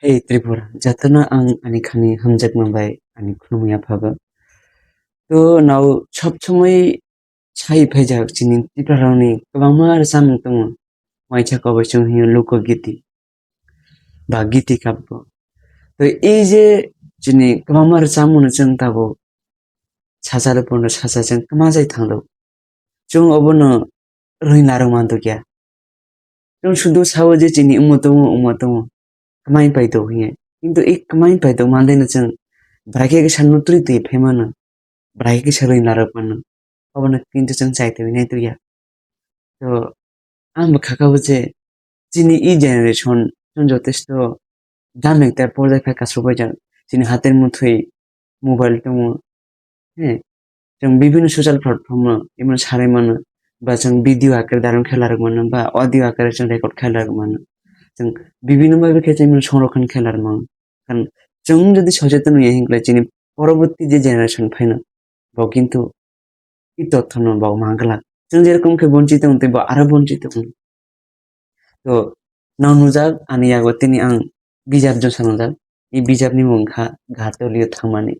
Hey Tripura, jatana ang ani khani hamjak mambai ani khunumya phaga. To now chop chomoi chai phaijak chini Tripura rani kwbangma samung tongo. Waisa kobachung hiyo lokogiti ba giti kabbo. To ei je chini kwbangma samung chung tabo sasar pono sasajang kmajai thangdo. Chung obono roinaro mando kya. Chung sudo sawo je chini umotongo kmai paido hiye. কিন্তু এই kmai paido mandai chung brake ke sanutri tui phemana. Brake ke sarai narapana. Obana কিন্তু जों চাইতে নাই তুইয়া তো आंबो खाखाबो जे जोंनि इ जेनेरेसन जों যথেষ্ট दाम একটা পর্যায়ে কাছাবাय जों जोंनि हातेर मुथुयै मबाइल दङ হ্যাঁ जों বিভিন্ন ससियेल प्लेटफर्माव इमान साराय मानो बा जों भिडिअ आकारे दारुन खेला मानो बा अडिअ आकारे जों रेकर्ड खेला मानो जों বিভিন্ন ভাবে जों সংরক্ষণ খেলা मानो কারণ जों যদি সচেতন হই হিংলা जोंनि পরবর্তী যে জেনারেশন ফাইনা বাও কিন্তু इ তথ্য ন বাও মাগলা जों जेरखम के बंचित उन्ते बा आरो बंचित उन तो नानुजाक आनि आगोतिनि आं बिजाब जों सानजाक इ बिजाबनि मुंखा घाटलियो थांमानि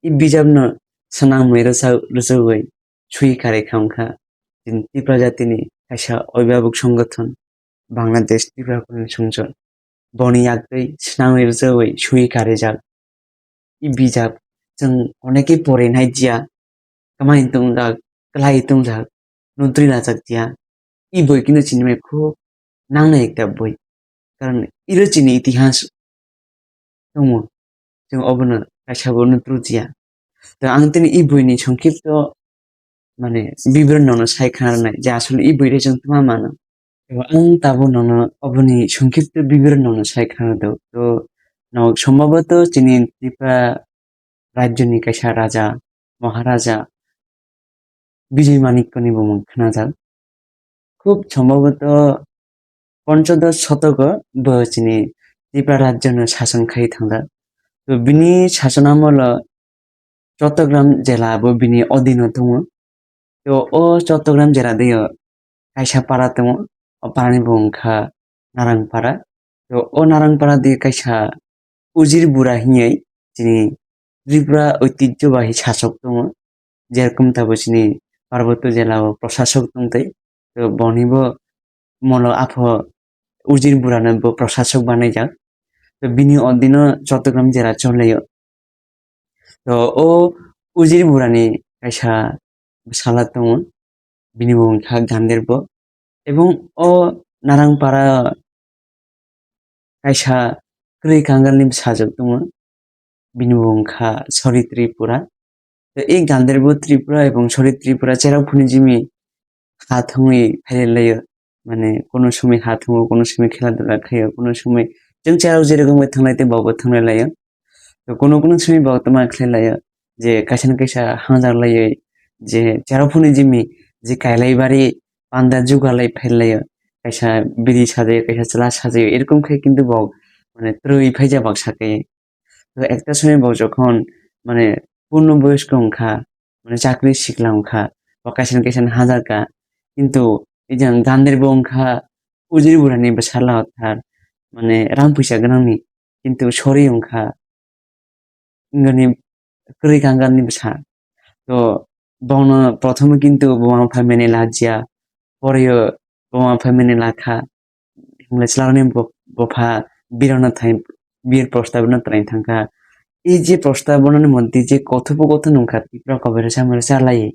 इ बिजाबनो सनाम मेरसा रसोबै सुइ कारे खामखा दिन त्रिपुरा जातिनि खायसा अभिभावक संगठन बांलादेश त्रिपुरा संसद बनि आगै सनाम मेरसोबै सुइ कारे जाक इ बिजाब जों अनेके परेनाय जिया कमाइन तंजाक क्लाइ तंजाक नुद्रि नाजाक जिया इ बय किनो चिनिमे खुब नांनाय एकटा बय कारण इरो चिनि इतिहास दङ जों अबनो खायसाबो नुद्रुजिया तो आं दिनै इ बयनि संक्षिप्त माने बिबरणनो सायखानाय जे आसले इ बयरे जों मा मानो आं दाबो ननो अबनि संक्षिप्त बिबरणनो सायखानादो तो नाव सम्भवत चिनि त्रिपुरा राज्यनि खायसा राजा महाराजा विजय मानिक्यनि मुं खोनाजाक খুব সম্ভবত পঞ্চদশ শতক বচিনি त्रिपुरा राज्यनो शासन खाइ थांदा तो बिनि शासनामल चट्टग्राम जिल्लाबो बिनि अधीन दङ तो अ चट्टग्राम जिल्ला दैयो कायसा पारा दङ अ पारानि बुंखा नारांपारा तो अ नारांपारा दै कायसा उजिर बुरा हियै जिनि त्रिपुरा ऐतिह्यबाहि शासक दङ जेरखम ताबसिनि पार्वत्य जिल्लायाव प्रशासक दंतै तो बनिबो मल आफ उजिर बुरानबो प्रशासक बानायजाक तो बिनि अधीन चट्टग्राम जिल्ला चलायो तो अ उजिर बुरानि कायसा साला दङ बिनि मुंखा गान्देरबो एबं अ नारांपारा कायसा क्रै कांगालनि साजक दङ बिनि मुंखा सरि त्रिपुरा तो ए गान्देरबो त्रिपुरा एबं सरि त्रिपुरा जेराव फुनि जिमि हाथङै फायलायो माने कोनो समय हाथङो कोनो समय खेला दुला खायो कोनो समय जों जेराव जेरखम थांनायते बावबो थांनाय लायो तो कोनो समय बावत मा खेलायो जे कायसा न कायसा हांजारलायै जे जेराव फुनि जिमि जे कायलायबारि पान्दा जुगालाय फायलायो कायसा बिरि साजायो कायसा चला साजायो एरकम खाय किन्तु बाव माने त्रय फायजा बाक्साखै तो একটা সময় বাव যখন মানে পূর্ণ বয়স্ক अंखा মানে চাকরি শিখলা अंखा বা কায়সান কায়সান হাজারকা কিন্তু এই যে গান্দেরবো अंखा उजिर बुरानि बेसाला थार माने रां फैसा गोनांनि किन्तु सरि अंखा इंगनि क्रै कांगालनि बेसा तो बावनो प्रथमे किन्तु बमा फामिनि लाजिया परेयो बमा फामिनि लाखा हिंलास्लावनि बफा बिरावना थाइ बिर प्रस्ताबना त्राइन थांखा এই যে প্রস্তাবনার মধ্যে যে কথোপকথন अंखा त्रिपुरा कबेर सामर चालायो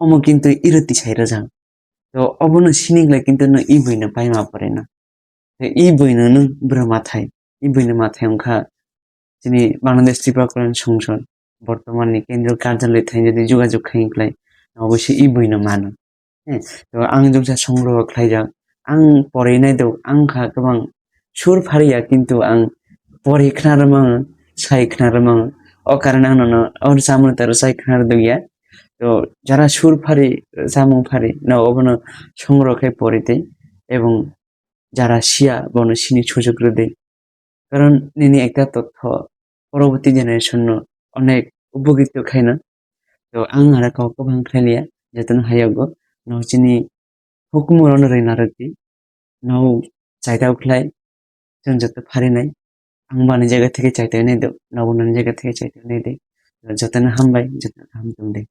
अमो किन्तु इरति साइरा जां तो अबनो सिनिंगलाय किन्तु न इ बयनो पाइमा परेना तो इ बयनो न ब्रह्माथाय इ बयनो माथाय अंखा जिनि बांलादेश त्रिपुरा कल्याण संसद बर्तमाननि केन्द्रीय कार्यालय थाइ যদি যোগাযোগ খাইंखलाय अबश्य इ बयनो मानो तो आं जोंसा संग्रह खालायजा आं फरायनाय दं आंखा गोबां सुर फारिया किन्तु आं फरायखनारमा सायखनारमा अ कारण आंनो अर सामनो तर सायखनार दया तो যারা সুর ফারি জামুং ফারি না অবনো সংগ্রহে পড়িতে এবং যারা শিয়া বন সিনি সুযোগ রদে কারণ নিনি একটা তথ্য পরবর্তী জেনারেশন অনেক উপকৃত খায়না তো आं आरो गावखौ बांख्लायलिया जतन हायागो नचिनि हुकुमरन रैना रति नाव जायदाव खलाय जों जत फारिनाय आं बानाय जायगा থেকে চাইতে নেদो नावनानि जायगा থেকে চাইতে नेदे जतन हामबाय जतन हामदों दे।